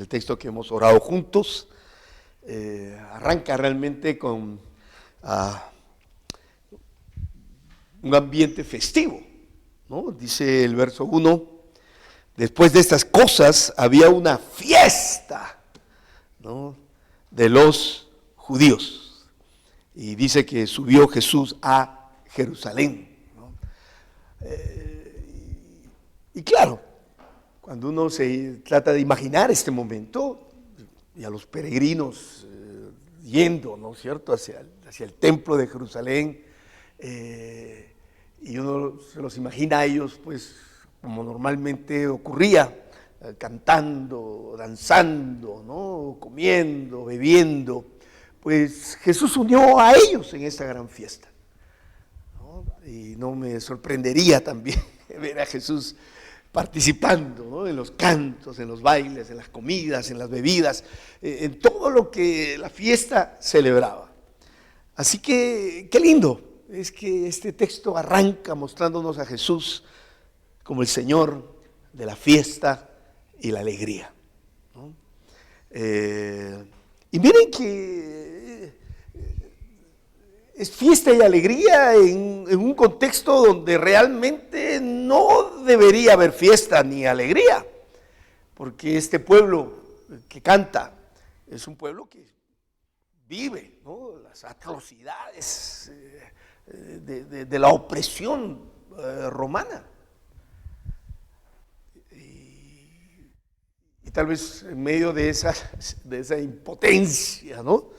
el texto que hemos orado juntos, arranca realmente con un ambiente festivo, ¿no? Dice el verso 1, después de estas cosas había una fiesta, ¿no?, de los judíos. Y dice que subió Jesús a Jerusalén, ¿no? Y claro, cuando uno se trata de imaginar este momento, y a los peregrinos yendo, ¿no es cierto?, hacia el templo de Jerusalén, y uno se los imagina a ellos, pues, como normalmente ocurría, cantando, danzando, ¿no?, comiendo, bebiendo. Pues Jesús unió a ellos en esta gran fiesta, ¿no? Y no me sorprendería también ver a Jesús participando, ¿no?, en los cantos, en los bailes, en las comidas, en las bebidas, en todo lo que la fiesta celebraba. Así que qué lindo es que este texto arranca mostrándonos a Jesús como el Señor de la fiesta y la alegría, ¿no? Y miren que es fiesta y alegría en un contexto donde realmente no debería haber fiesta ni alegría, porque este pueblo que canta es un pueblo que vive, ¿no?, las atrocidades de la opresión romana. Y tal vez en medio de esa impotencia, ¿no?,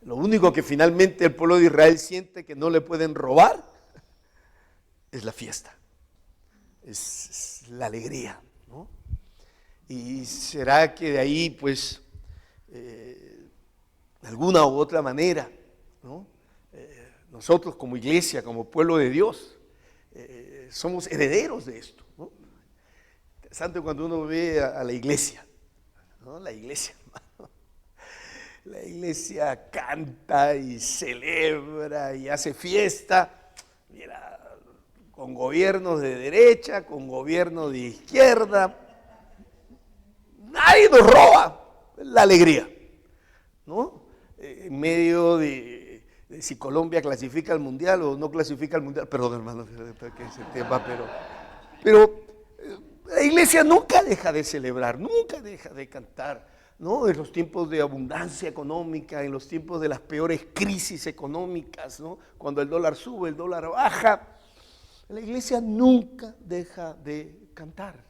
lo único que finalmente el pueblo de Israel siente que no le pueden robar es la fiesta, es la alegría, ¿no? Y será que de ahí, pues, de alguna u otra manera, ¿no?, nosotros como iglesia, como pueblo de Dios, somos herederos de esto, ¿no? Interesante cuando uno ve a la iglesia, ¿no? La iglesia canta y celebra y hace fiesta, mira, con gobiernos de derecha, con gobiernos de izquierda, nadie nos roba la alegría, ¿no? En medio de si Colombia clasifica al mundial o no clasifica al mundial, perdón hermano, que ese tema, pero la iglesia nunca deja de celebrar, nunca deja de cantar, ¿no? En los tiempos de abundancia económica, en los tiempos de las peores crisis económicas, ¿no?, cuando el dólar sube, el dólar baja, la iglesia nunca deja de cantar,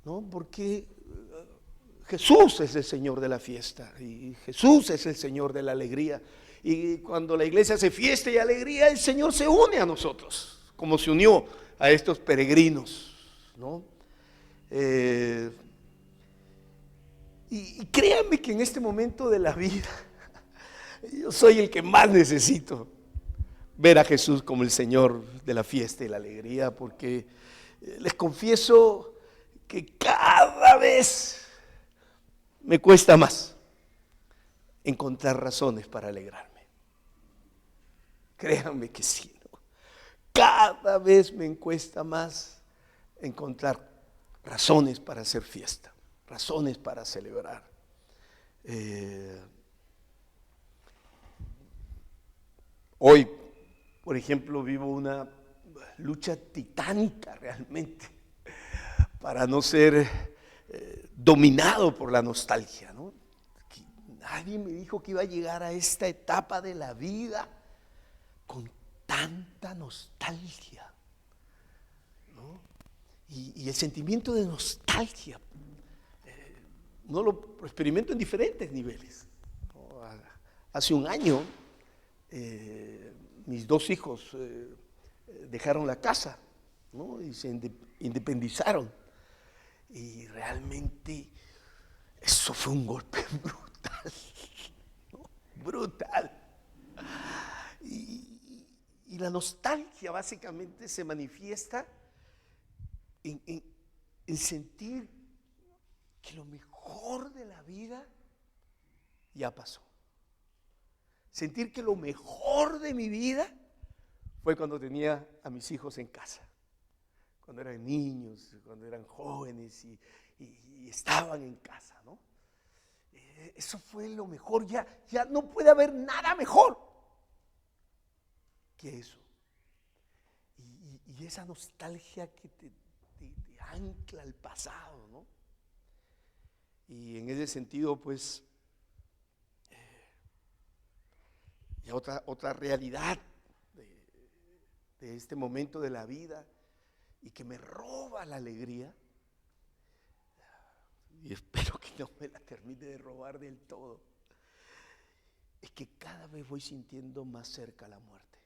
¿no? Porque Jesús es el Señor de la fiesta y Jesús es el Señor de la alegría. Y cuando la iglesia hace fiesta y alegría, el Señor se une a nosotros, como se unió a estos peregrinos, ¿no? Y créanme que en este momento de la vida, yo soy el que más necesito ver a Jesús como el Señor de la fiesta y la alegría, porque les confieso que cada vez me cuesta más encontrar razones para alegrarme. Créanme que sí, ¿no? Cada vez me cuesta más encontrar razones para hacer fiesta, razones para celebrar. Hoy, por ejemplo, vivo una lucha titánica realmente para no ser dominado por la nostalgia, ¿no? Nadie me dijo que iba a llegar a esta etapa de la vida con tanta nostalgia, ¿no? Y el sentimiento de nostalgia no lo experimento en diferentes niveles, ¿no? Hace un año mis dos hijos dejaron la casa, ¿no?, y se independizaron, y realmente eso fue un golpe brutal, ¿no?, brutal. Y la nostalgia básicamente se manifiesta en sentir que lo mejor de la vida ya pasó. Sentir que lo mejor de mi vida fue cuando tenía a mis hijos en casa, cuando eran niños, cuando eran jóvenes y estaban en casa, ¿no? Eso fue lo mejor, ya no puede haber nada mejor que eso. Y esa nostalgia que te ancla al pasado, ¿no? Y en ese sentido, pues, y otra realidad de este momento de la vida y que me roba la alegría, y espero que no me la termine de robar del todo, es que cada vez voy sintiendo más cerca la muerte.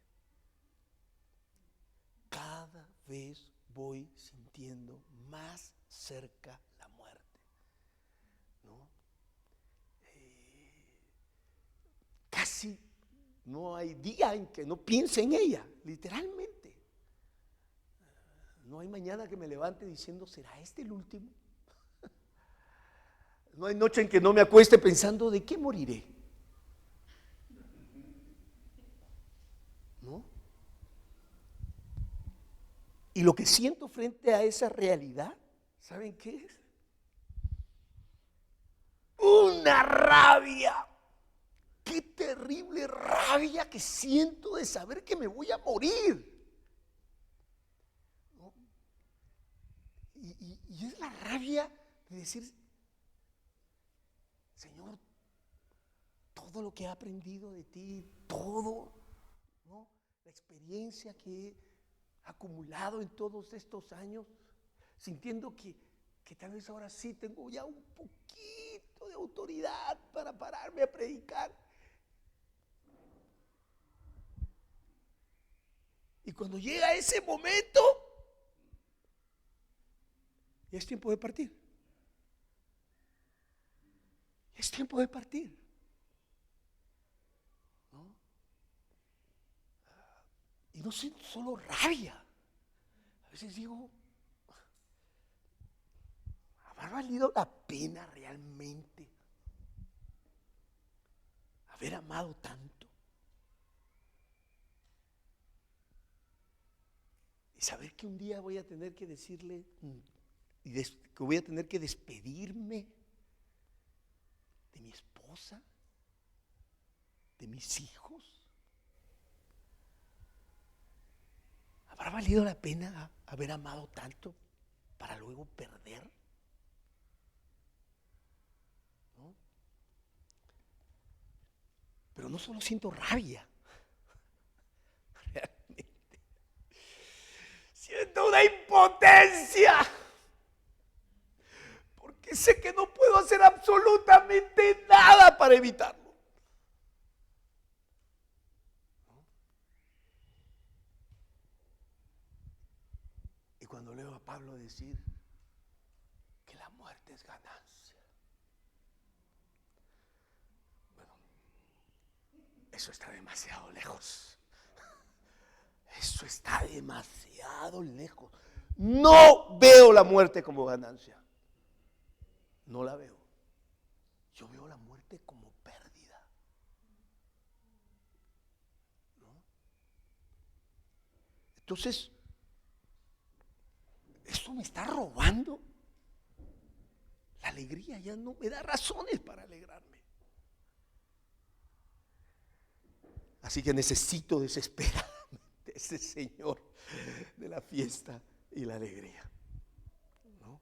Cada vez voy sintiendo más cerca la muerte, ¿no? Casi no hay día en que no piense en ella, literalmente. No hay mañana que me levante diciendo, ¿será este el último? No hay noche en que no me acueste pensando, ¿de qué moriré? ¿No? Y lo que siento frente a esa realidad, ¿saben qué es? Una rabia. Qué terrible rabia que siento de saber que me voy a morir. ¿No? Y es la rabia de decir, Señor, todo lo que he aprendido de ti, todo, ¿no? La experiencia que he acumulado en todos estos años, sintiendo que tal vez ahora sí tengo ya un poquito de autoridad para pararme a predicar. Y cuando llega ese momento, ya es tiempo de partir. Es tiempo de partir, ¿no? Y no siento solo rabia. A veces digo, ¿habrá valido la pena realmente haber amado tanto? Y saber que un día voy a tener que decirle, y que voy a tener que despedirme de mi esposa, de mis hijos. ¿Habrá valido la pena haber amado tanto para luego perder? ¿No? Pero no solo siento rabia, realmente siento una impotencia, porque sé que no puedo hacer absolutamente nada para evitarlo. Y cuando leo a Pablo decir que la muerte es ganancia, bueno, eso está demasiado lejos. Eso está demasiado lejos. No veo la muerte como ganancia. No la veo. Yo veo la muerte como pérdida. ¿No? Entonces, esto me está robando la alegría. Ya no me da razones para alegrarme. Así que necesito desesperadamente ese Señor de la fiesta y la alegría, ¿no?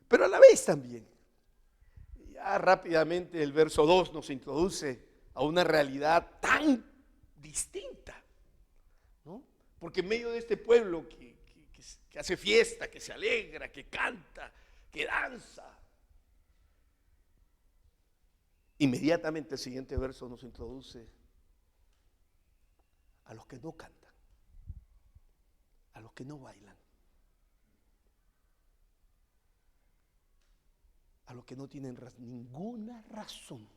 Pero a la vez también, ya rápidamente el verso 2 nos introduce a una realidad tan distinta, ¿no? Porque en medio de este pueblo que hace fiesta, que se alegra, que canta, que danza, inmediatamente el siguiente verso nos introduce a los que no cantan, a los que no bailan, a los que no tienen ninguna razón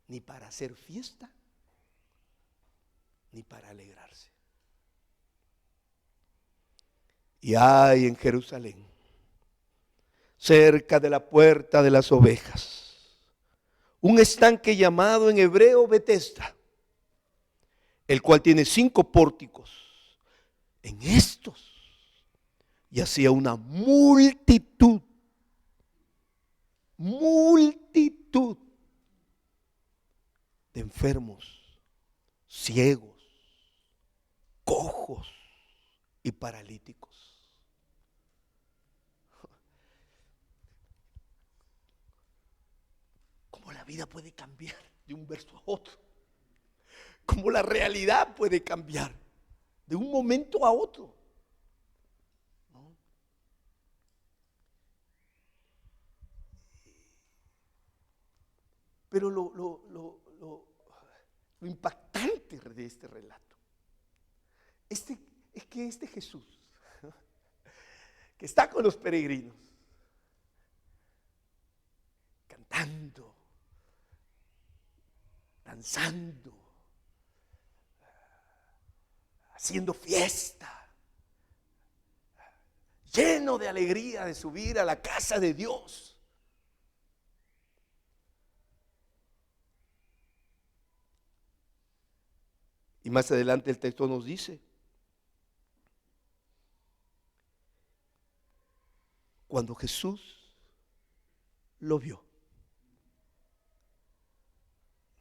ni para hacer fiesta ni para alegrarse. Y hay en Jerusalén, cerca de la puerta de las ovejas, un estanque llamado en hebreo Betesda, el cual tiene 5 pórticos. En estos yacía una multitud multitud de enfermos, ciegos, cojos y paralíticos. Cómo la vida puede cambiar de un verso a otro. Cómo la realidad puede cambiar de un momento a otro. ¿No? Pero lo impactante de este relato es que este Jesús, que está con los peregrinos, cantando, danzando, haciendo fiesta, lleno de alegría de subir a la casa de Dios. Y más adelante el texto nos dice, cuando Jesús lo vio,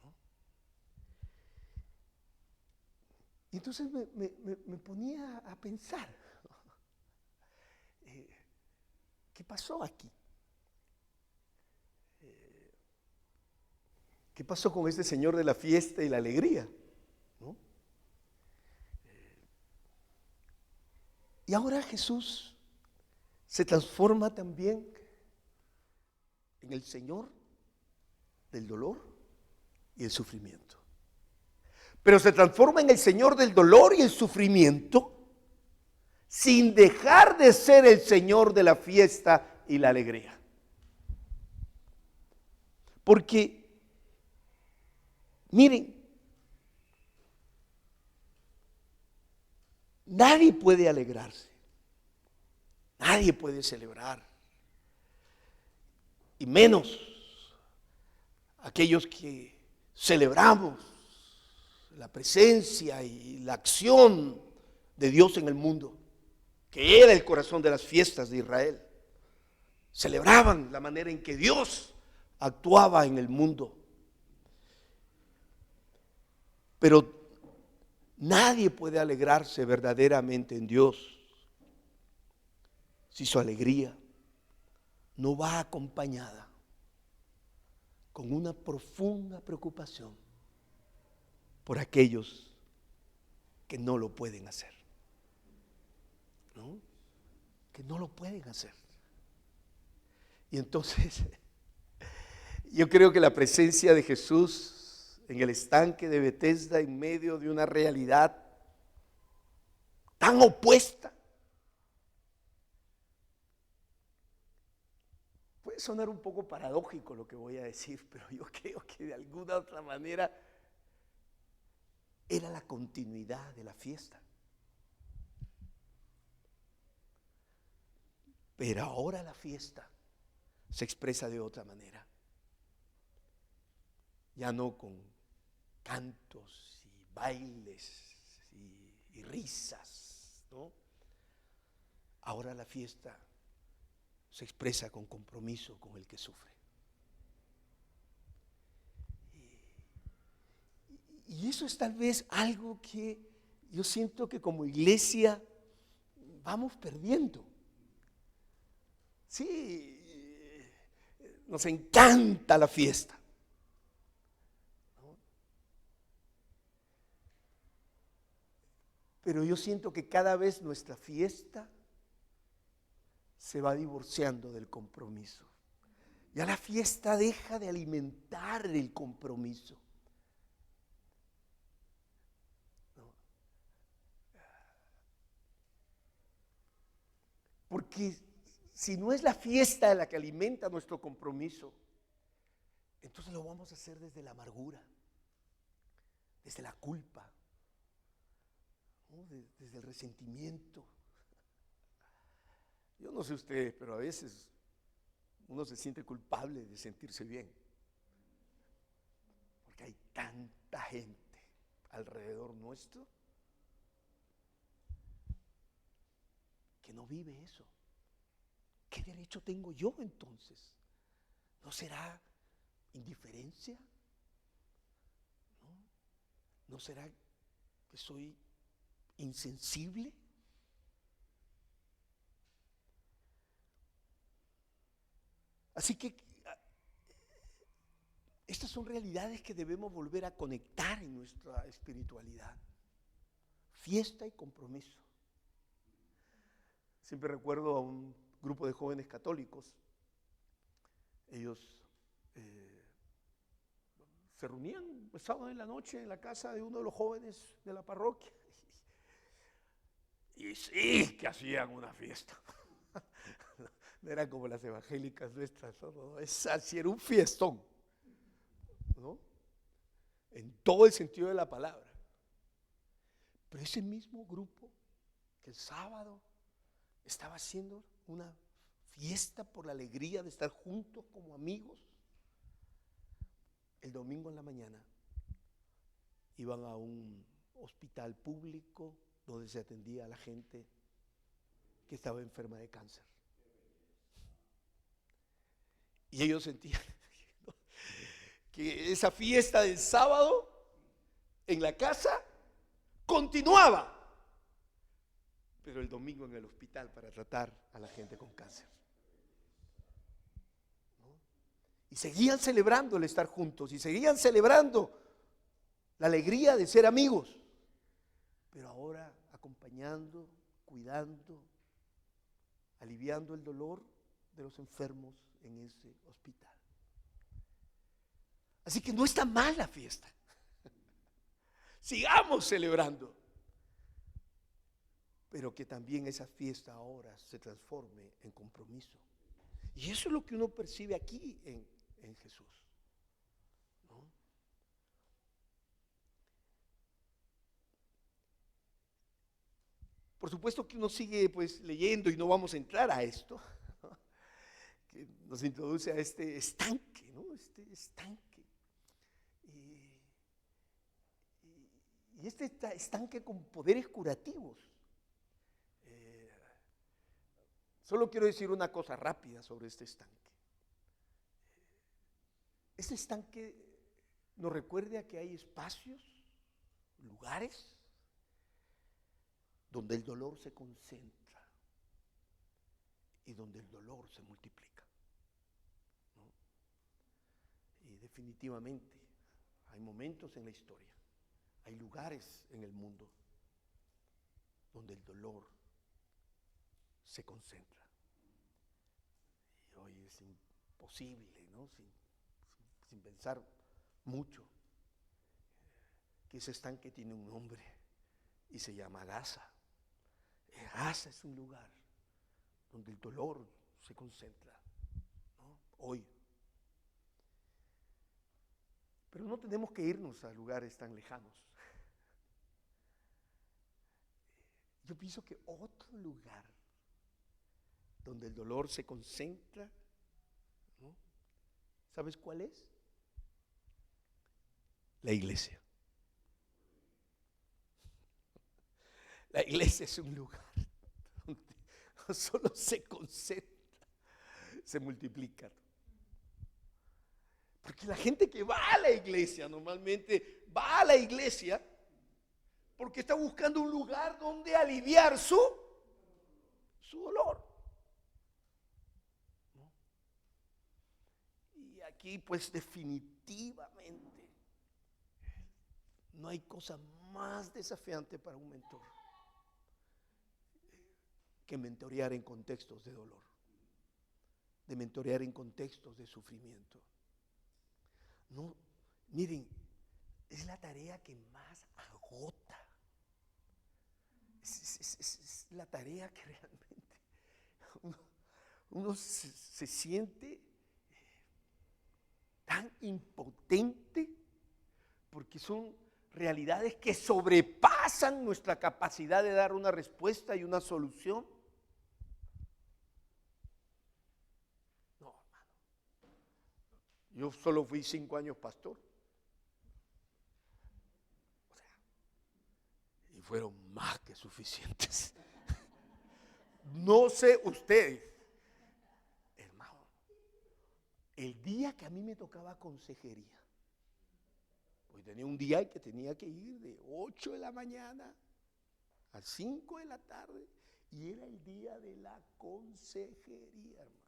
¿no? Y entonces me ponía a pensar, ¿qué pasó aquí? ¿Qué pasó con este Señor de la fiesta y la alegría? ¿No? Y ahora Jesús se transforma también en el Señor del dolor y el sufrimiento. Pero se transforma en el Señor del dolor y el sufrimiento sin dejar de ser el Señor de la fiesta y la alegría. Porque, miren, nadie puede alegrarse, nadie puede celebrar, y menos aquellos que celebramos la presencia y la acción de Dios en el mundo, que era el corazón de las fiestas de Israel. Celebraban la manera en que Dios actuaba en el mundo. Pero nadie puede alegrarse verdaderamente en Dios si su alegría no va acompañada con una profunda preocupación por aquellos que no lo pueden hacer, ¿no? Que no lo pueden hacer. Y entonces, yo creo que la presencia de Jesús en el estanque de Betesda, en medio de una realidad tan opuesta, puede sonar un poco paradójico lo que voy a decir, pero yo creo que de alguna otra manera era la continuidad de la fiesta. Pero ahora la fiesta se expresa de otra manera. Ya no con cantos y bailes y risas, ¿no? Ahora la fiesta se expresa con compromiso con el que sufre. Y eso es tal vez algo que yo siento que como iglesia vamos perdiendo. Sí, nos encanta la fiesta, ¿no? Pero yo siento que cada vez nuestra fiesta se va divorciando del compromiso. Ya la fiesta deja de alimentar el compromiso. Porque si no es la fiesta la que alimenta nuestro compromiso, entonces lo vamos a hacer desde la amargura, desde la culpa, ¿no? Desde el resentimiento. Yo no sé ustedes, pero a veces uno se siente culpable de sentirse bien, porque hay tanta gente alrededor nuestro que no vive eso. ¿Qué derecho tengo yo entonces? ¿No será indiferencia? ¿No será que soy insensible? Así que estas son realidades que debemos volver a conectar en nuestra espiritualidad. Fiesta y compromiso. Siempre recuerdo a un grupo de jóvenes católicos. Ellos se reunían el sábado en la noche en la casa de uno de los jóvenes de la parroquia. Y sí, que hacían una fiesta. No eran como las evangélicas nuestras, no, así era un fiestón, ¿no? En todo el sentido de la palabra. Pero ese mismo grupo que el sábado estaba haciendo una fiesta por la alegría de estar juntos como amigos, el domingo en la mañana iban a un hospital público donde se atendía a la gente que estaba enferma de cáncer. Y ellos sentían que esa fiesta del sábado en la casa continuaba, pero el domingo en el hospital para tratar a la gente con cáncer. ¿No? Y seguían celebrando el estar juntos y seguían celebrando la alegría de ser amigos, pero ahora acompañando, cuidando, aliviando el dolor de los enfermos en ese hospital. Así que no está mal la fiesta. Sigamos celebrando. Pero que también esa fiesta ahora se transforme en compromiso. Y eso es lo que uno percibe aquí en Jesús, ¿no? Por supuesto que uno sigue pues leyendo y no vamos a entrar a esto, ¿no? Que nos introduce a este estanque, ¿no? Este estanque. Y este estanque con poderes curativos. Solo quiero decir una cosa rápida sobre este estanque. Este estanque nos recuerda que hay espacios, lugares, donde el dolor se concentra y donde el dolor se multiplica, ¿no? Y definitivamente hay momentos en la historia, hay lugares en el mundo donde el dolor se concentra. Y hoy es imposible, ¿no? Sin pensar mucho, que ese estanque tiene un nombre y se llama Gaza. Gaza es un lugar donde el dolor se concentra, ¿no? Hoy. Pero no tenemos que irnos a lugares tan lejanos. Yo pienso que otro lugar donde el dolor se concentra, ¿no? ¿Sabes cuál es? La iglesia. La iglesia es un lugar donde no solo se concentra, se multiplica. Porque la gente que va a la iglesia normalmente va a la iglesia porque está buscando un lugar donde aliviar su dolor, ¿no? Y aquí pues definitivamente no hay cosa más desafiante para un mentor que mentorear en contextos de dolor, de mentorear en contextos de sufrimiento. No, miren, es la tarea que más agota. Es la tarea que realmente uno se siente tan impotente porque son realidades que sobrepasan nuestra capacidad de dar una respuesta y una solución. No, hermano. Yo solo fui 5 años pastor. O sea, y fueron más que suficientes. No sé ustedes, hermano, el día que a mí me tocaba consejería, pues tenía un día que tenía que ir de 8 de la mañana a 5 de la tarde, y era el día de la consejería, hermano.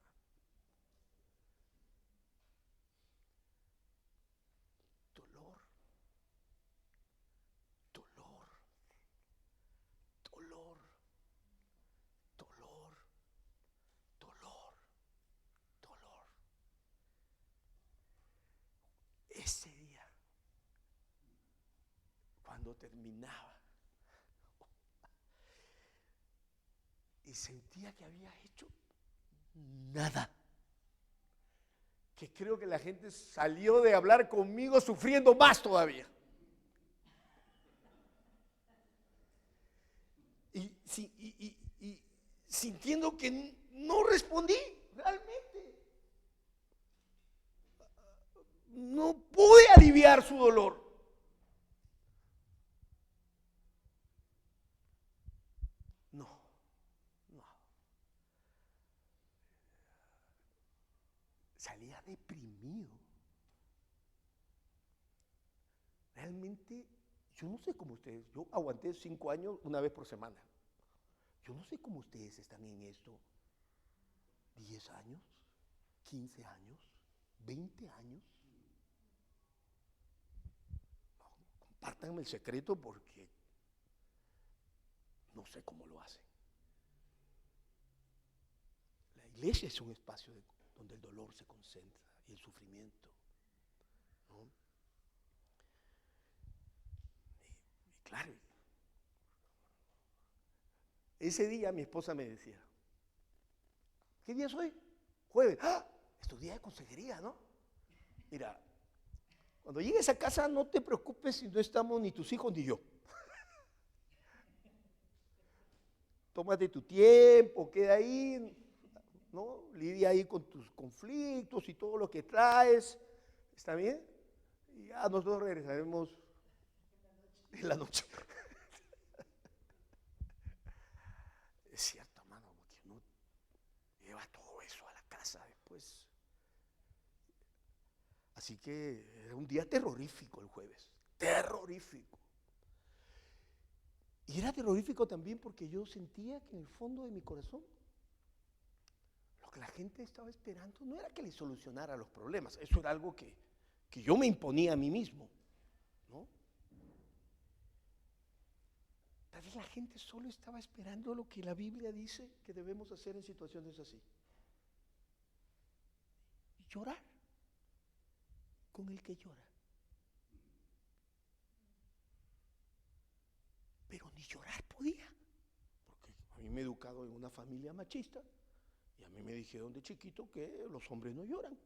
Dolor, dolor, dolor, dolor, dolor, dolor. Ese día, cuando terminaba y sentía que había hecho nada, que creo que la gente salió de hablar conmigo sufriendo más todavía. Y sintiendo que no respondí realmente. No pude aliviar su dolor. No, no. Salía deprimido. Realmente, yo no sé cómo ustedes, yo aguanté 5 años una vez por semana. Yo no sé cómo ustedes están en esto. 10 años, 15 años, 20 años. No, compártanme el secreto porque no sé cómo lo hacen. La iglesia es un espacio donde el dolor se concentra y el sufrimiento, ¿no? Y claro, ese día mi esposa me decía, ¿qué día es hoy? Jueves. ¡Ah! Es tu día de consejería, ¿no? Mira, cuando llegues a casa no te preocupes si no estamos ni tus hijos ni yo. Tómate tu tiempo, queda ahí, ¿no? Lidia ahí con tus conflictos y todo lo que traes. ¿Está bien? Y ya nosotros regresaremos en la noche. Es cierto, hermano, porque uno lleva todo eso a la casa después. Así que era un día terrorífico el jueves, terrorífico. Y era terrorífico también porque yo sentía que en el fondo de mi corazón lo que la gente estaba esperando no era que le solucionara los problemas, eso era algo que yo me imponía a mí mismo, ¿no? Tal vez la gente solo estaba esperando lo que la Biblia dice que debemos hacer en situaciones así. Llorar con el que llora. Pero ni llorar podía, porque a mí me he educado en una familia machista y a mí me dijeron de chiquito que los hombres no lloran.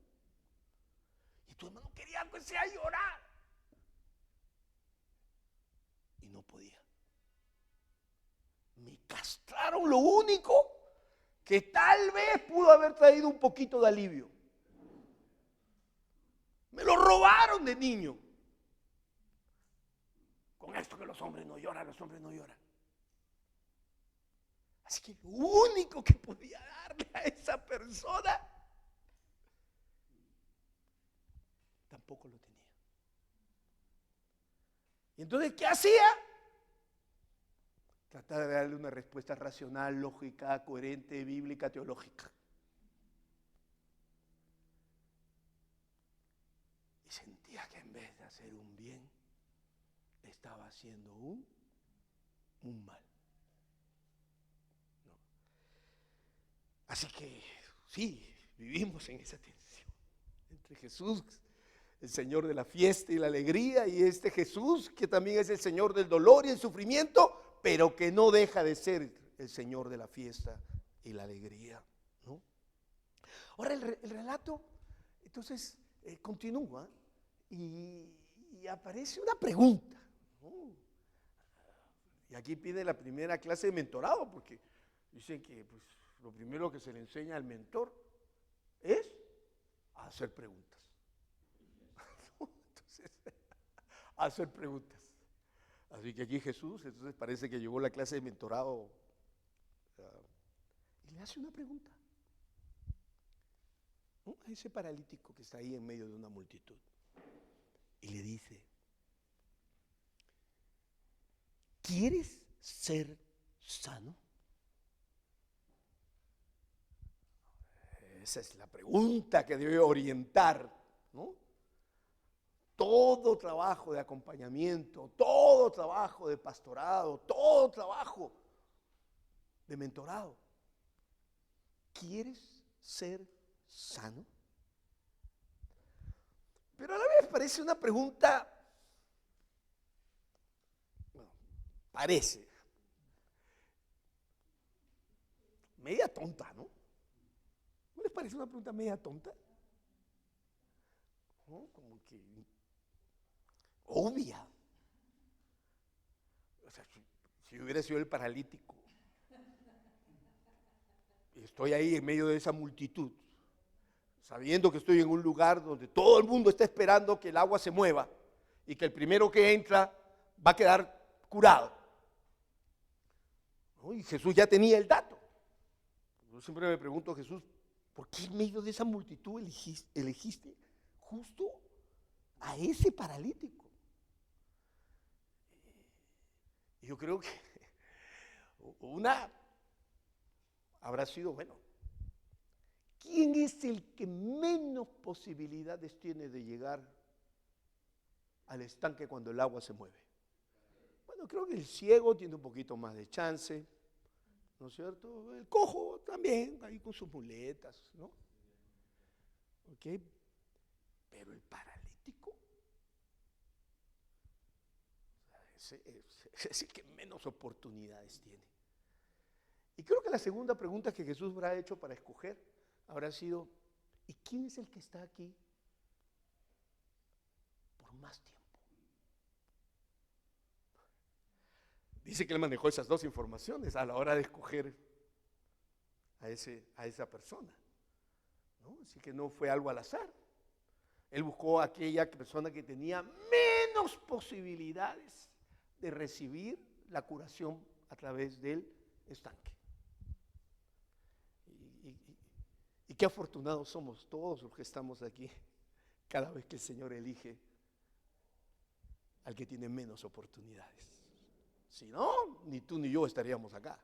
Y tu hermano quería que sea llorar y no podía. Me castraron lo único que tal vez pudo haber traído un poquito de alivio. Me lo robaron de niño. Con esto que los hombres no lloran, los hombres no lloran. Así que lo único que podía darle a esa persona, tampoco lo tenía. Y entonces, ¿qué hacía? Tratar de darle una respuesta racional, lógica, coherente, bíblica, teológica. Y sentía que en vez de hacer un bien, estaba haciendo un mal. ¿No? Así que sí, vivimos en esa tensión entre Jesús, el Señor de la fiesta y la alegría, y este Jesús que también es el Señor del dolor y el sufrimiento, pero que no deja de ser el Señor de la fiesta y la alegría, ¿no? Ahora el relato entonces continúa y aparece una pregunta, ¿no? Y aquí pide la primera clase de mentorado, porque dicen que pues, lo primero que se le enseña al mentor es a hacer preguntas. Entonces, a hacer preguntas. Así que aquí Jesús, entonces parece que llegó la clase de mentorado y le hace una pregunta. ¿no? A ese paralítico que está ahí en medio de una multitud. Y le dice: ¿quieres ser sano? Esa es la pregunta que debe orientar, ¿no? Todo trabajo de acompañamiento, todo trabajo de pastorado, todo trabajo de mentorado. ¿Quieres ser sano? Pero a la vez parece una pregunta, bueno, parece media tonta, ¿no? ¿No les parece una pregunta media tonta? ¿No? Como que obvia. O sea, si hubiera sido el paralítico y estoy ahí en medio de esa multitud, sabiendo que estoy en un lugar donde todo el mundo está esperando que el agua se mueva y que el primero que entra va a quedar curado, ¿no? Y Jesús ya tenía el dato. Yo siempre me pregunto: Jesús, ¿por qué en medio de esa multitud elegiste justo a ese paralítico? Y yo creo que una habrá sido, bueno, ¿quién es el que menos posibilidades tiene de llegar al estanque cuando el agua se mueve? Bueno, creo que el ciego tiene un poquito más de chance, ¿no es cierto? El cojo también, ahí con sus muletas, ¿no? ¿Ok? Pero el paralítico, es el que menos oportunidades tiene. Y creo que la segunda pregunta que Jesús habrá hecho para escoger habrá sido: ¿y quién es el que está aquí por más tiempo? Dice que él manejó esas dos informaciones a la hora de escoger a esa persona, ¿no? Así que no fue algo al azar. Él buscó a aquella persona que tenía menos posibilidades de recibir la curación a través del estanque. Y qué afortunados somos todos los que estamos aquí cada vez que el Señor elige al que tiene menos oportunidades. Si no, ni tú ni yo estaríamos acá,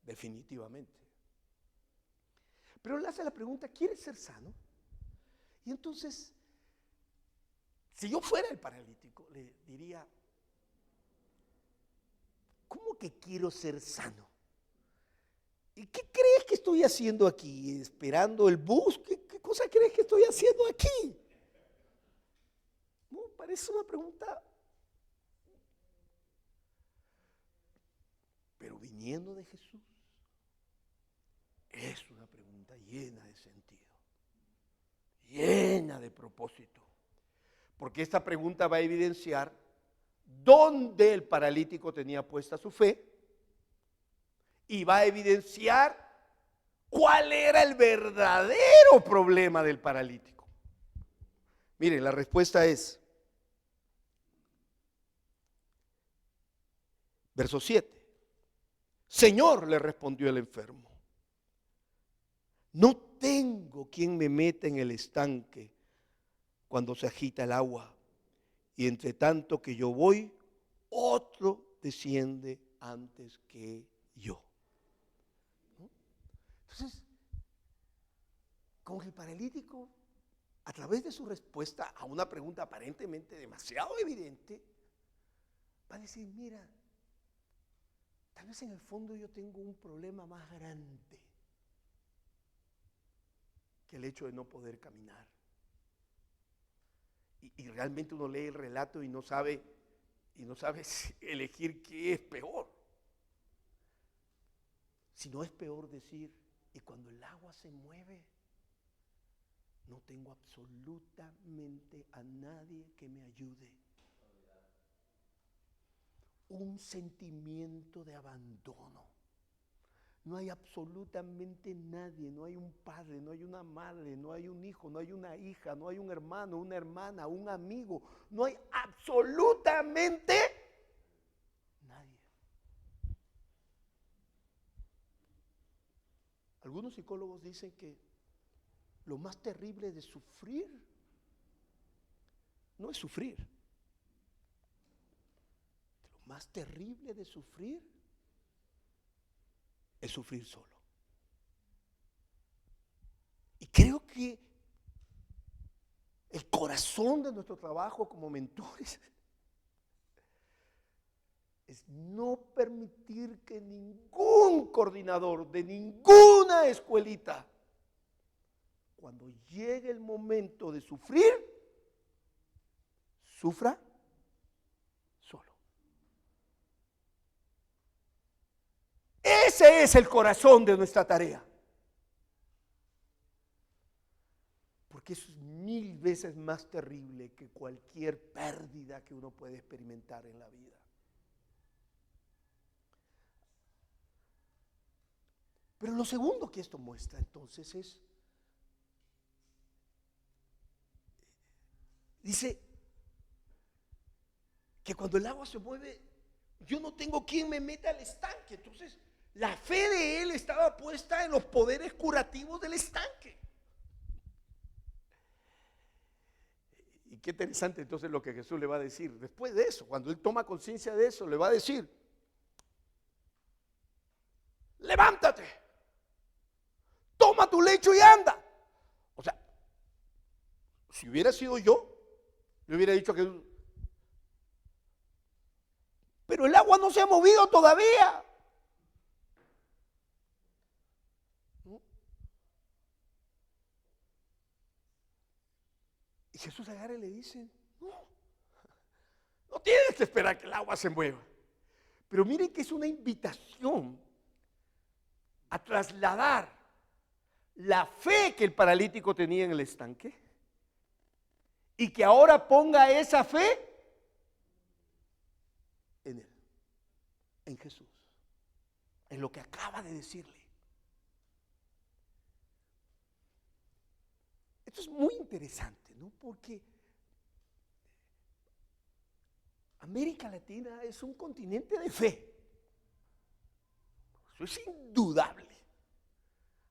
definitivamente. Pero le hace la pregunta: ¿quieres ser sano? Y entonces, si yo fuera el paralítico, le diría: ¿cómo que quiero ser sano? ¿Y qué crees que estoy haciendo aquí? ¿Esperando el bus? ¿Qué cosa crees que estoy haciendo aquí? No, parece una pregunta, pero viniendo de Jesús, es una pregunta llena de sentido, llena de propósito, porque esta pregunta va a evidenciar dónde el paralítico tenía puesta su fe y va a evidenciar cuál era el verdadero problema del paralítico. Miren, la respuesta es, verso 7. Señor, le respondió el enfermo, no tengo quien me meta en el estanque cuando se agita el agua, y entre tanto que yo voy, otro desciende antes que yo. ¿No? Entonces, como que el paralítico, a través de su respuesta a una pregunta aparentemente demasiado evidente, va a decir: mira, tal vez en el fondo yo tengo un problema más grande que el hecho de no poder caminar. Y realmente uno lee el relato y no sabe elegir qué es peor. Si no es peor decir: y cuando el agua se mueve, no tengo absolutamente a nadie que me ayude. Un sentimiento de abandono. No hay absolutamente nadie, no hay un padre, no hay una madre, no hay un hijo, no hay una hija, no hay un hermano, una hermana, un amigo, no hay absolutamente nadie. Algunos psicólogos dicen que lo más terrible de sufrir no es sufrir. Lo más terrible de sufrir es sufrir solo. Y creo que el corazón de nuestro trabajo como mentores es no permitir que ningún coordinador de ninguna escuelita, cuando llegue el momento de sufrir, sufra solo. Ese es el corazón de nuestra tarea. Porque eso es 1000 veces más terrible que cualquier pérdida que uno puede experimentar en la vida. Pero lo segundo que esto muestra entonces es, dice que cuando el agua se mueve, yo no tengo quien me meta al estanque. Entonces, la fe de él estaba puesta en los poderes curativos del estanque. Y qué interesante entonces lo que Jesús le va a decir después de eso. Cuando él toma conciencia de eso, le va a decir: levántate, toma tu lecho y anda. O sea, si hubiera sido yo, le hubiera dicho que... Pero el agua no se ha movido todavía. Y Jesús agarra y le dice: no tienes que esperar que el agua se mueva. Pero miren que es una invitación a trasladar la fe que el paralítico tenía en el estanque y que ahora ponga esa fe en él, en Jesús, en lo que acaba de decirle. Esto es muy interesante, ¿no? Porque América Latina es un continente de fe. Eso es indudable.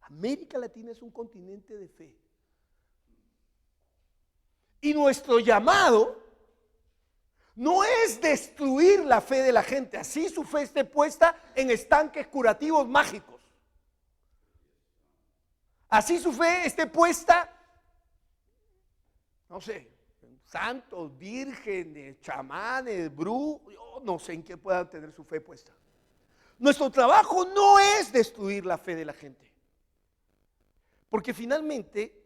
América Latina es un continente de fe. Y nuestro llamado no es destruir la fe de la gente, así su fe esté puesta en estanques curativos mágicos. Así su fe esté puesta, no sé, santos, vírgenes, chamanes, brujos, yo no sé en qué puedan tener su fe puesta. Nuestro trabajo no es destruir la fe de la gente. Porque finalmente,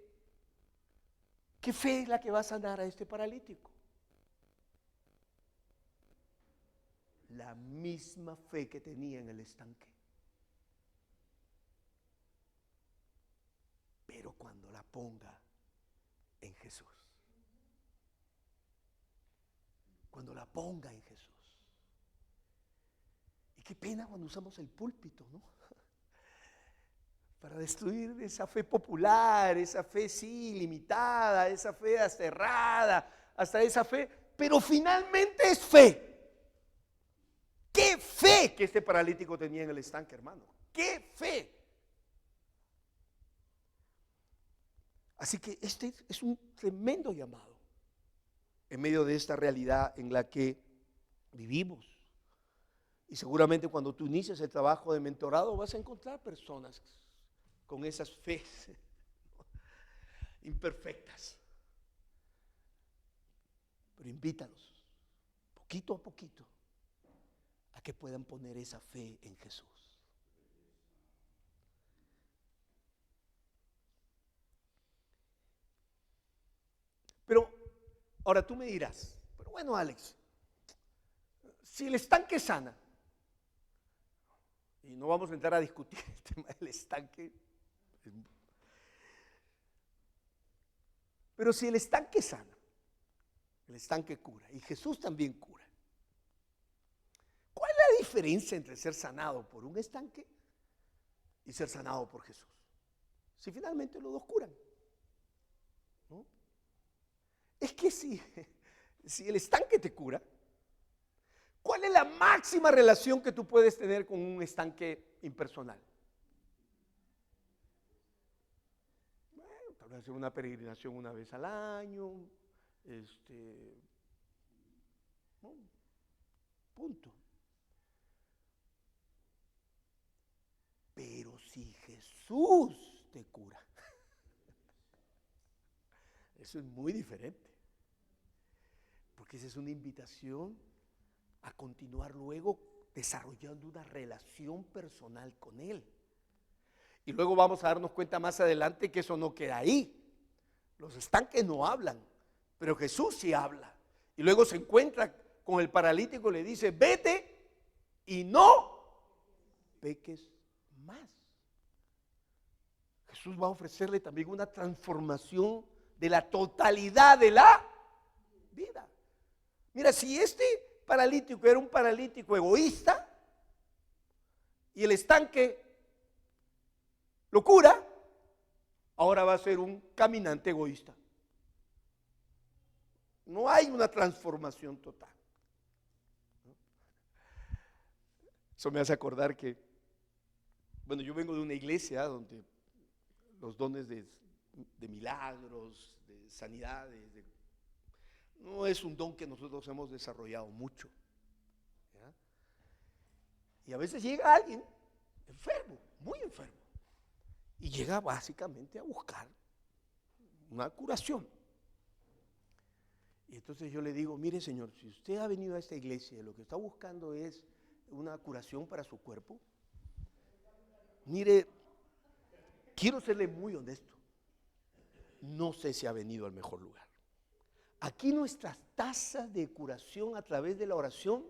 ¿qué fe es la que va a sanar a este paralítico? La misma fe que tenía en el estanque. Pero cuando la ponga en Jesús. Cuando la ponga en Jesús. Y qué pena cuando usamos el púlpito, ¿no? Para destruir esa fe popular, esa fe sí limitada, esa fe aserrada, hasta esa fe, pero finalmente es fe. ¡Qué fe que este paralítico tenía en el estanque, hermano! ¡Qué fe! Así que este es un tremendo llamado en medio de esta realidad en la que vivimos. Y seguramente cuando tú inicias el trabajo de mentorado vas a encontrar personas con esas fes imperfectas. Pero invítalos, poquito a poquito, a que puedan poner esa fe en Jesús. Pero ahora tú me dirás, pero bueno, Alex, si el estanque sana, y no vamos a entrar a discutir el tema del estanque, pero si el estanque sana, el estanque cura, y Jesús también cura, ¿cuál es la diferencia entre ser sanado por un estanque y ser sanado por Jesús? Si finalmente los dos curan, ¿no? Es que si el estanque te cura, ¿cuál es la máxima relación que tú puedes tener con un estanque impersonal? Bueno, tal hacer una peregrinación una vez al año, no, punto. Pero si Jesús te cura, eso es muy diferente, porque esa es una invitación a continuar luego desarrollando una relación personal con Él. Y luego vamos a darnos cuenta más adelante que eso no queda ahí. Los estanques no hablan, pero Jesús sí habla. Y luego se encuentra con el paralítico y le dice: vete y no peques más. Jesús va a ofrecerle también una transformación de la totalidad de la vida. Mira, si este paralítico era un paralítico egoísta y el estanque lo cura, ahora va a ser un caminante egoísta. No hay una transformación total. Eso me hace acordar que, bueno, yo vengo de una iglesia donde los dones de milagros, de sanidades, no es un don que nosotros hemos desarrollado mucho, ¿ya? Y a veces llega alguien enfermo, muy enfermo, y llega básicamente a buscar una curación. Y entonces yo le digo: mire, señor, si usted ha venido a esta iglesia y lo que está buscando es una curación para su cuerpo, mire, quiero serle muy honesto, no sé si ha venido al mejor lugar. Aquí nuestras tasas de curación a través de la oración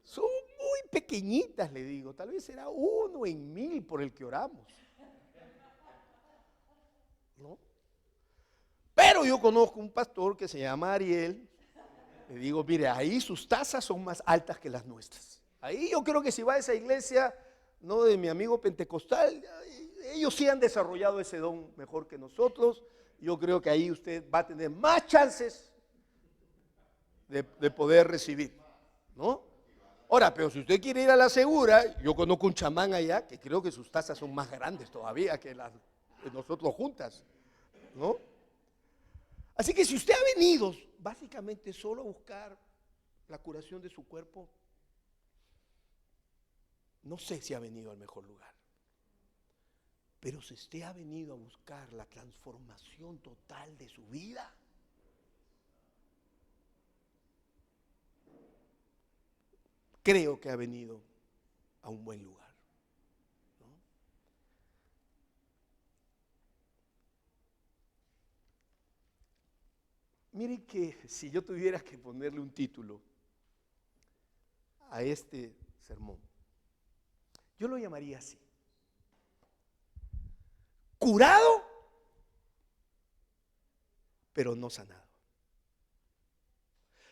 son muy pequeñitas, le digo. Tal vez será 1 en 1000 por el que oramos, ¿no? Pero yo conozco un pastor que se llama Ariel. Le digo: mire, ahí sus tasas son más altas que las nuestras. Ahí yo creo que si va a esa iglesia, no de mi amigo pentecostal, ellos sí han desarrollado ese don mejor que nosotros. Yo creo que ahí usted va a tener más chances de poder recibir, ¿no? Ahora, pero si usted quiere ir a la segura, yo conozco un chamán allá que creo que sus tasas son más grandes todavía que las de nosotros juntas, ¿no? Así que si usted ha venido básicamente solo a buscar la curación de su cuerpo, no sé si ha venido al mejor lugar. Pero si usted ha venido a buscar la transformación total de su vida, creo que ha venido a un buen lugar, ¿no? Miren que si yo tuviera que ponerle un título a este sermón, yo lo llamaría así: curado, pero no sanado.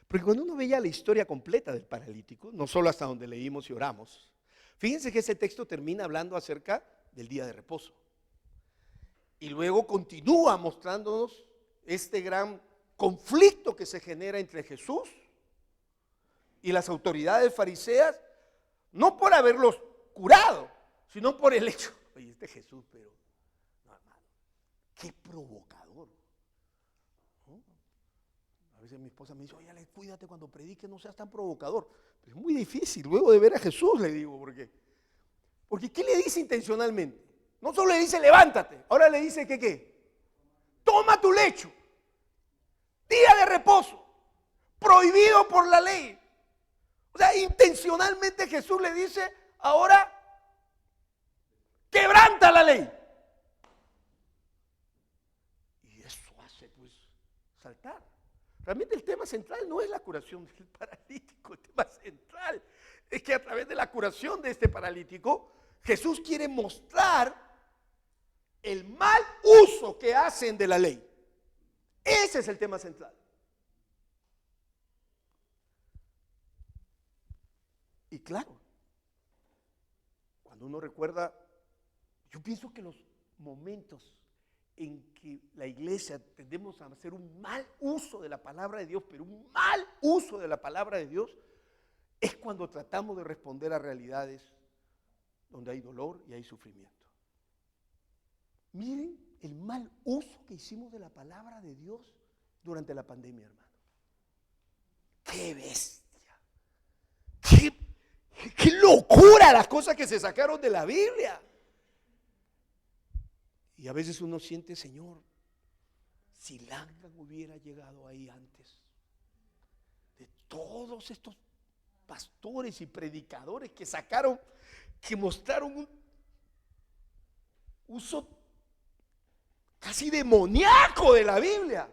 Porque cuando uno veía la historia completa del paralítico, no solo hasta donde leímos y oramos, fíjense que ese texto termina hablando acerca del día de reposo. Y luego continúa mostrándonos este gran conflicto que se genera entre Jesús y las autoridades fariseas, no por haberlos curado, sino por el hecho: oye, este Jesús, pero no, hermano, qué provocador, ¿no? A veces mi esposa me dice: oye, Ale, cuídate cuando prediques, no seas tan provocador. Pero es muy difícil luego de ver a Jesús, le digo, porque ¿qué le dice intencionalmente? No solo le dice levántate, ahora le dice que ¿qué? Toma tu lecho, día de reposo, prohibido por la ley. O sea, intencionalmente Jesús le dice: ahora quebranta la ley. Y eso hace pues saltar. Realmente el tema central no es la curación del paralítico. El tema central es que a través de la curación de este paralítico, Jesús quiere mostrar el mal uso que hacen de la ley. Ese es el tema central. Y claro, cuando uno recuerda, yo pienso que los momentos en que la iglesia tendemos a hacer un mal uso de la palabra de Dios, pero un mal uso de la palabra de Dios, es cuando tratamos de responder a realidades donde hay dolor y hay sufrimiento. Miren el mal uso que hicimos de la palabra de Dios durante la pandemia, hermano. ¡Qué bestia! ¡Qué locura las cosas que se sacaron de la Biblia! Y a veces uno siente, Señor, si Langan hubiera llegado ahí antes, de todos estos pastores y predicadores que sacaron, que mostraron un uso casi demoníaco de la Biblia.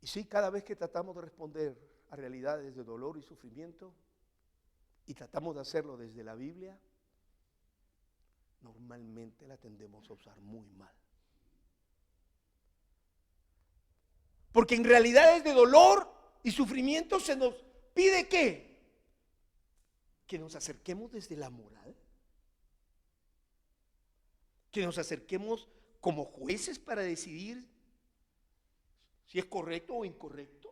Y sí, cada vez que tratamos de responder a realidades de dolor y sufrimiento, y tratamos de hacerlo desde la Biblia, normalmente la tendemos a usar muy mal. Porque en realidades de dolor y sufrimiento se nos pide ¿qué? Que nos acerquemos desde la moral, que nos acerquemos como jueces para decidir si es correcto o incorrecto.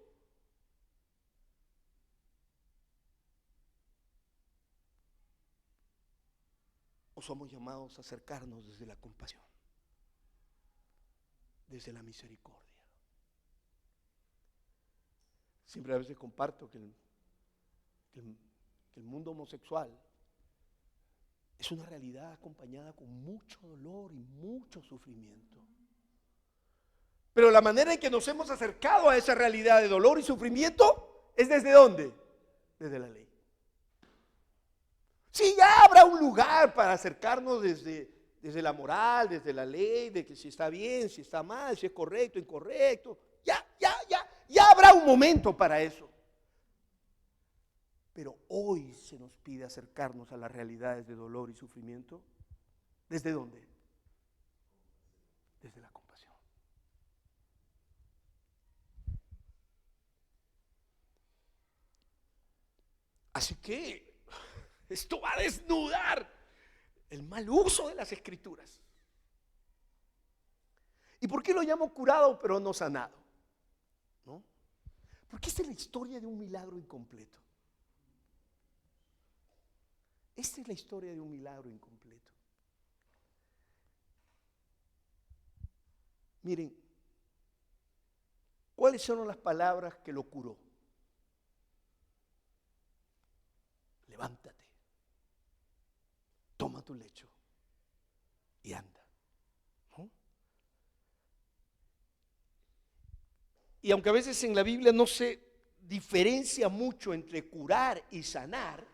O somos llamados a acercarnos desde la compasión, desde la misericordia. Siempre a veces comparto que el mundo homosexual es una realidad acompañada con mucho dolor y mucho sufrimiento. Pero la manera en que nos hemos acercado a esa realidad de dolor y sufrimiento es ¿desde dónde? Desde la ley. Sí, ya habrá un lugar para acercarnos desde la moral, desde la ley, de que si está bien, si está mal, si es correcto, incorrecto. Ya habrá un momento para eso. Pero hoy se nos pide acercarnos a las realidades de dolor y sufrimiento. ¿Desde dónde? Desde la compasión. Así que esto va a desnudar el mal uso de las escrituras. ¿Y por qué lo llamo curado pero no sanado? ¿No? Porque esta es la historia de un milagro incompleto. Esta es la historia de un milagro incompleto. Miren, ¿cuáles fueron las palabras que lo curó? Levántate, toma tu lecho y anda. ¿No? Y aunque a veces en la Biblia no se diferencia mucho entre curar y sanar,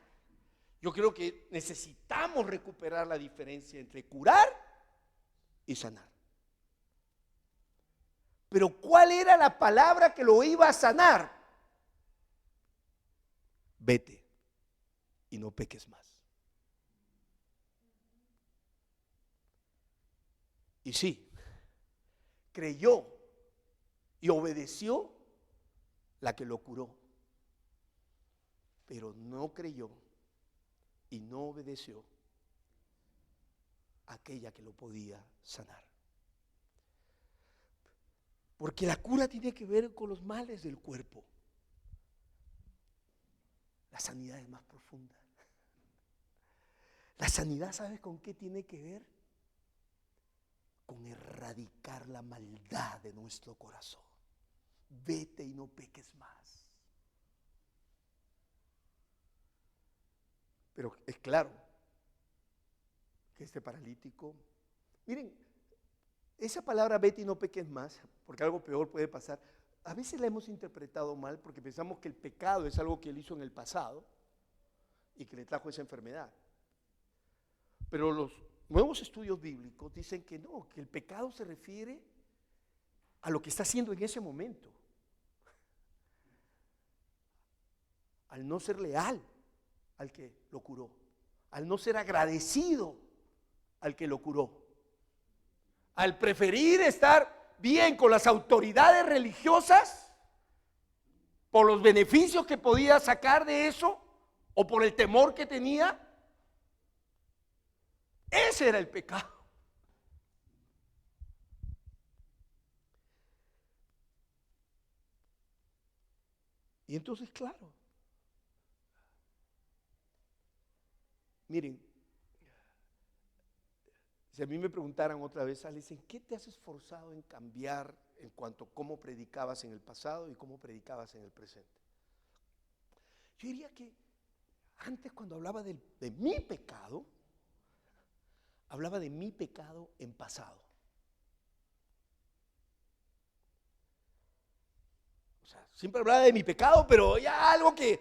yo creo que necesitamos recuperar la diferencia entre curar y sanar. Pero ¿cuál era la palabra que lo iba a sanar? Vete y no peques más. Y sí, creyó y obedeció la que lo curó, pero no creyó y no obedeció aquella que lo podía sanar. Porque la cura tiene que ver con los males del cuerpo. La sanidad es más profunda. La sanidad, ¿sabes con qué tiene que ver? Con erradicar la maldad de nuestro corazón. Vete y no peques más. Pero es claro que este paralítico, miren, esa palabra vete y no peques más, porque algo peor puede pasar, a veces la hemos interpretado mal porque pensamos que el pecado es algo que él hizo en el pasado y que le trajo esa enfermedad. Pero los nuevos estudios bíblicos dicen que no, que el pecado se refiere a lo que está haciendo en ese momento, al no ser leal al que lo curó, al no ser agradecido al que lo curó, al preferir estar bien con las autoridades religiosas por los beneficios que podía sacar de eso o por el temor que tenía. Ese era el pecado. Y entonces, claro, miren, si a mí me preguntaran otra vez, Alex, ¿en qué te has esforzado en cambiar en cuanto a cómo predicabas en el pasado y cómo predicabas en el presente? Yo diría que antes, cuando hablaba de mi pecado, hablaba de mi pecado en pasado. O sea, siempre hablaba de mi pecado, pero ya algo que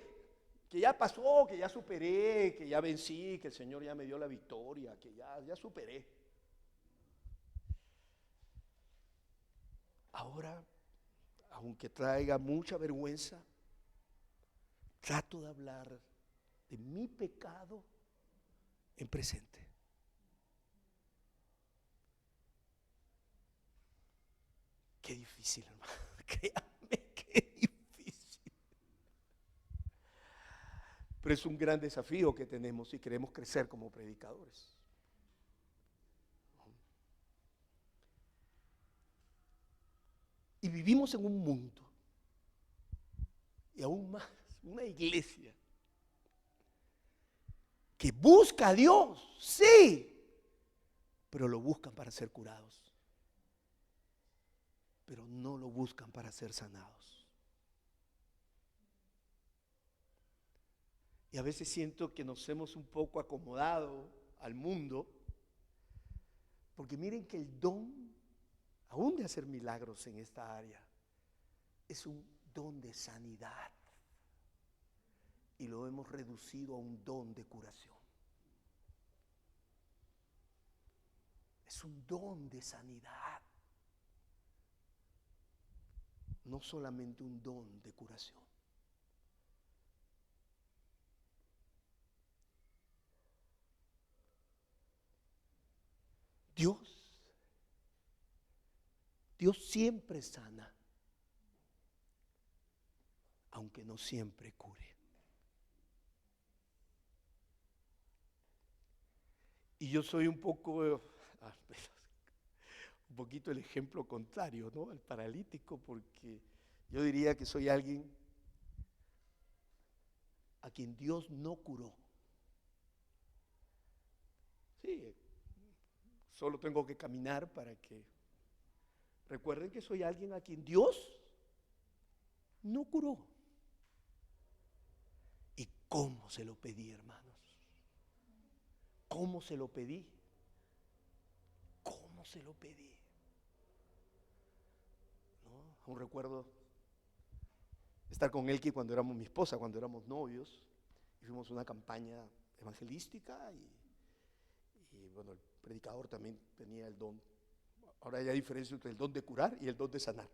ya pasó, que ya superé, que ya vencí, que el Señor ya me dio la victoria, que ya superé. Ahora, aunque traiga mucha vergüenza, trato de hablar de mi pecado en presente. Qué difícil, hermano. Créame, qué difícil. Pero es un gran desafío que tenemos si queremos crecer como predicadores. Y vivimos en un mundo, y aún más, una iglesia que busca a Dios, sí, pero lo buscan para ser curados, pero no lo buscan para ser sanados. Y a veces siento que nos hemos un poco acomodado al mundo, porque miren que el don, aún de hacer milagros en esta área, es un don de sanidad. Y lo hemos reducido a un don de curación. Es un don de sanidad, no solamente un don de curación. Dios siempre sana, aunque no siempre cure. Y yo soy un poquito el ejemplo contrario, ¿no? Al paralítico, porque yo diría que soy alguien a quien Dios no curó. Sí, solo tengo que caminar para que recuerden que soy alguien a quien Dios no curó. ¿Y cómo se lo pedí, hermanos? ¿Cómo se lo pedí? ¿Cómo se lo pedí? ¿No? Aún recuerdo estar con Elki cuando éramos mi esposa, cuando éramos novios, y fuimos a una campaña evangelística y bueno, el predicador también tenía el don. Ahora hay diferencia entre el don de curar y el don de sanar.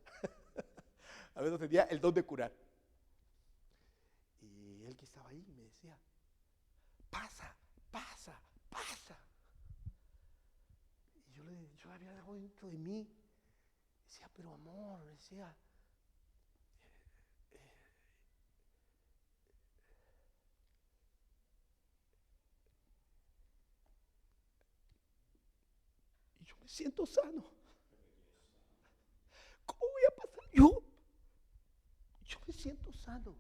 A veces tenía el don de curar. Y él que estaba ahí me decía, pasa. Y yo había algo dentro de mí. Decía, pero amor, decía, y yo me siento sano. ¿Cómo voy a pasar? Yo me siento sano.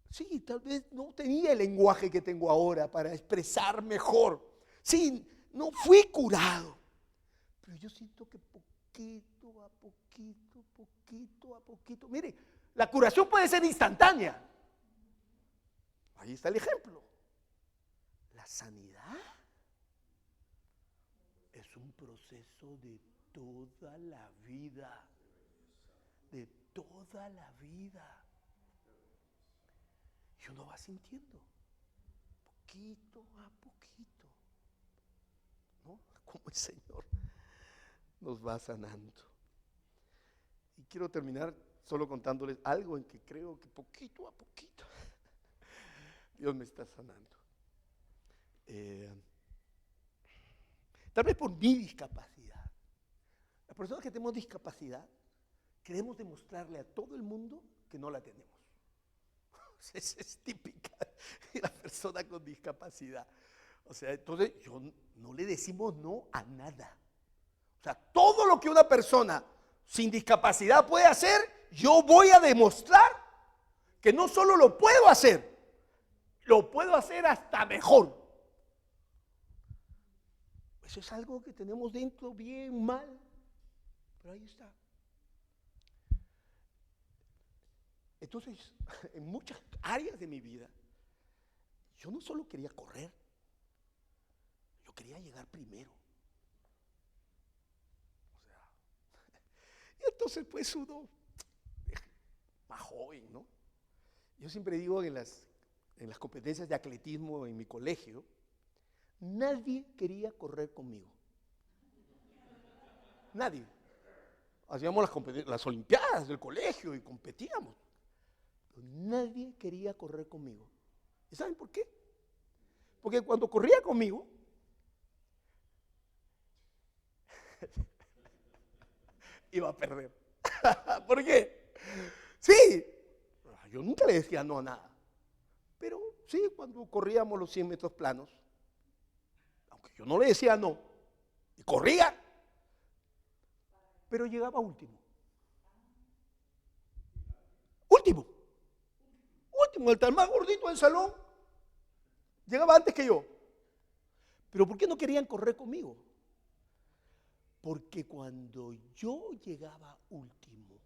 Sí, tal vez no tenía el lenguaje que tengo ahora para expresar mejor. Sí, no fui curado. Pero yo siento que poquito a poquito. Mire, la curación puede ser instantánea. Ahí está el ejemplo. La sanidad es un proceso de toda la vida. De toda la vida. Y uno va sintiendo, poquito a poquito, ¿no? Como el Señor nos va sanando. Y quiero terminar solo contándoles algo en que creo que poquito a poquito Dios me está sanando. Tal vez por mi discapacidad. Las personas que tenemos discapacidad queremos demostrarle a todo el mundo que no la tenemos. Esa es típica de la persona con discapacidad. O sea, entonces no le decimos no a nada. O sea, todo lo que una persona sin discapacidad puede hacer, yo voy a demostrar que no solo lo puedo hacer hasta mejor. Eso es algo que tenemos dentro bien mal, pero ahí está. Entonces, en muchas áreas de mi vida, yo no solo quería correr, yo quería llegar primero. O sea, y entonces pues uno, más joven, ¿no? Yo siempre digo en las competencias de atletismo en mi colegio, nadie quería correr conmigo. Nadie. Hacíamos las olimpiadas del colegio y competíamos. Pero nadie quería correr conmigo. ¿Y saben por qué? Porque cuando corría conmigo, iba a perder. ¿Por qué? Sí, yo nunca le decía no a nada. Pero sí, cuando corríamos los 100 metros planos, aunque yo no le decía no, y corría, pero llegaba último. Último, el más gordito del salón, llegaba antes que yo. Pero ¿por qué no querían correr conmigo? Porque cuando yo llegaba último,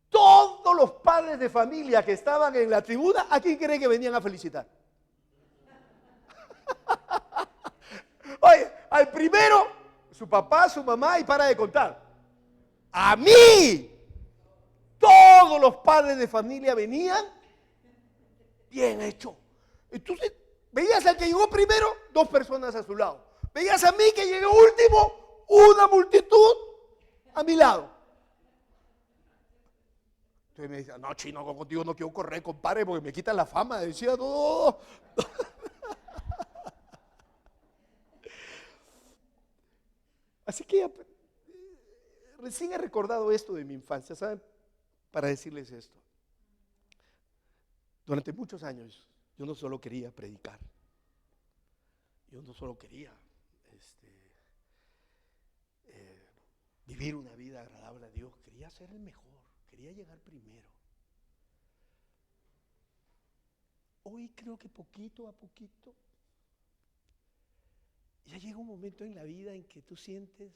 todos los padres de familia que estaban en la tribuna, ¿a quién creen que venían a felicitar? Oye, al primero, su papá, su mamá y para de contar. A mí, todos los padres de familia venían bien hecho. Entonces, veías al que llegó primero, 2 personas a su lado. Veías a mí que llegué último, una multitud a mi lado. Entonces me decía, no, Chino, contigo no quiero correr, compadre, porque me quitan la fama. Decía, no. Así que recién he recordado esto de mi infancia, ¿saben? Para decirles esto. Durante muchos años yo no solo quería predicar, yo no solo quería vivir una vida agradable a Dios, quería ser el mejor, quería llegar primero. Hoy creo que poquito a poquito ya llega un momento en la vida en que tú sientes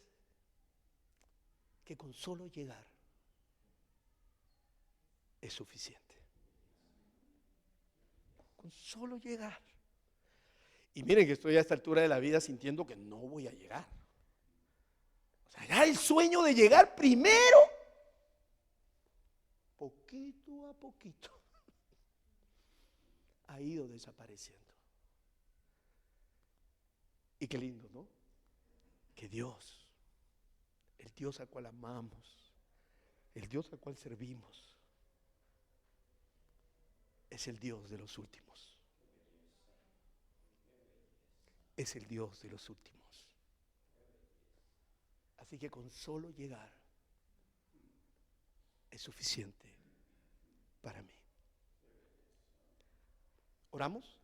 que con solo llegar es suficiente. Con solo llegar. Y miren que estoy a esta altura de la vida sintiendo que no voy a llegar. O sea, ya el sueño de llegar primero, poquito a poquito, ha ido desapareciendo. Y qué lindo, ¿no? Que Dios, el Dios al cual amamos, el Dios al cual servimos, es el Dios de los últimos. Es el Dios de los últimos. Así que con solo llegar es suficiente para mí. ¿Oramos?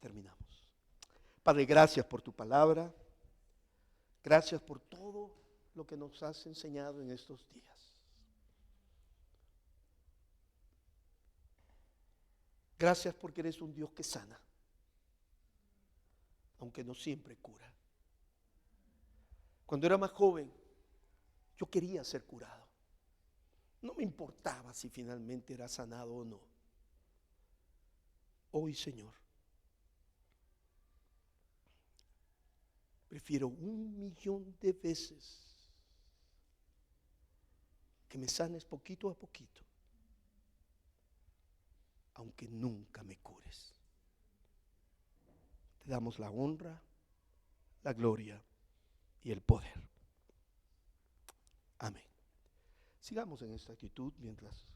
Terminamos. Padre, gracias por tu palabra. Gracias por todo lo que nos has enseñado en estos días. Gracias porque eres un Dios que sana, aunque no siempre cura. Cuando era más joven, yo quería ser curado. No me importaba si finalmente era sanado o no. Hoy, Señor, prefiero 1.000.000 de veces que me sanes poquito a poquito, aunque nunca me cures. Te damos la honra, la gloria y el poder. Amén. Sigamos en esta actitud mientras